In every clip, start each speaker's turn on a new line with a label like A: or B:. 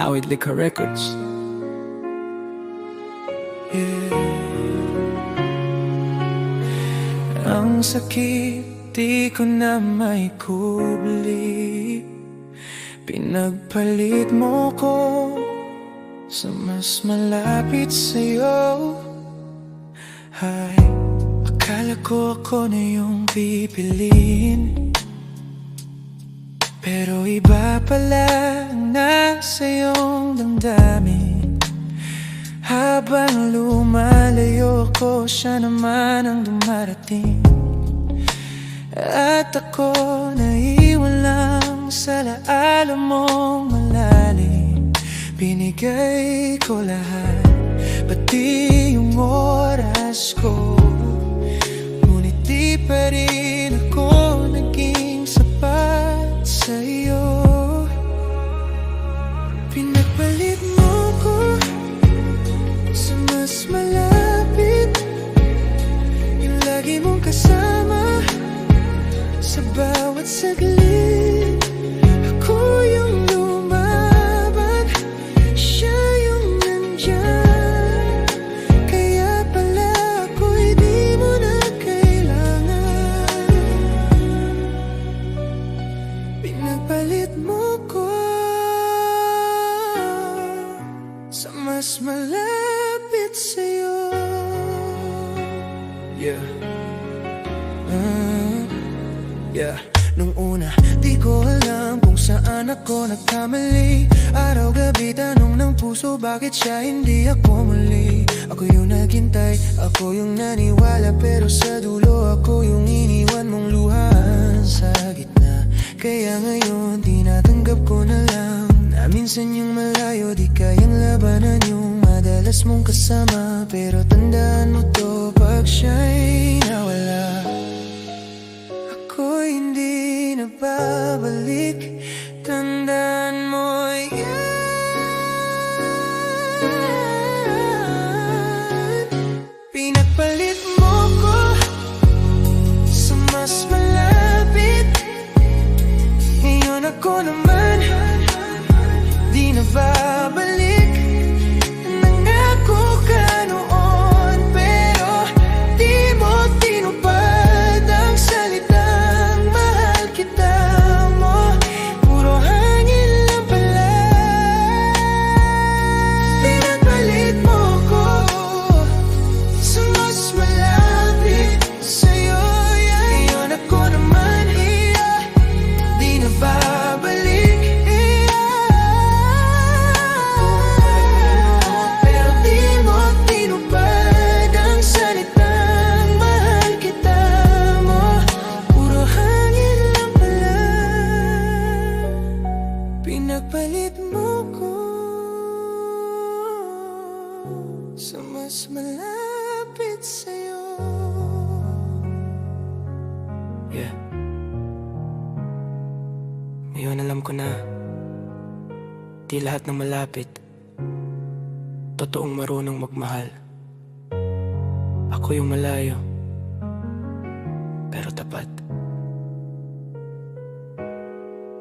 A: Awit Lika Records.
B: Ang sakit, di ko na may kubli. Pinagpalit mo ko sa mas malapit sa'yo. Ay, akala ko ako na yung pipiliin, pero iba pala ang nasa iyong damdamin. Habang lumalayo ko, siya naman ang dumarating. At ako naiwan lang sa laalam mong malalim. Binigay ko lahat, pati yung oras ko, ngunit di pa rin ako naging sapat sa'yo. Pinagpalit mo ko sa mas malapit, yung lagi mong kasama sa bawat saglit. Ako yung lumaban, siya yung nandyan. Kaya pala ako'y di mo na kailangan. Pinagpalit mo ko sa mas malapit sa'yo. Nung una, di ko alam kung saan ako nagkamali. Araw-gabi tanong ng puso, bakit siya hindi ako muli? Ako yung naghintay, ako yung naniwala, pero sa dulo ako yung iniwan mong luhaan sa gitna. Kaya ngayon, tinatanggap ko na lang na minsan yung malayo di kayang labanan yung madalas mong kasama. Pero tandaan mo to, pag siya'y nawala, ako'y hindi na babalik. Tandaan mo yan. Pinagpalit mo ko sa mas malapit. Ngayon ako naman di na babalik. Nangako ka noon, pero di mo tinupad ang salitang mahal kita mo. Puro hangin lang pala. Pinagpalit mo ko sa mas malapit sa'yo. Ngayon ako naman di na babalik. Pero di mo tinupad ang salitang mahal kita mo. Puro hangin lang pala. Pinagpalit mo ko sa mas malapit sa'yo. Ngayon alam ko na di lahat ng malapit totoong marunong magmahal. Ako yung malayo, pero tapat.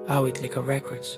B: Awit Lika Records.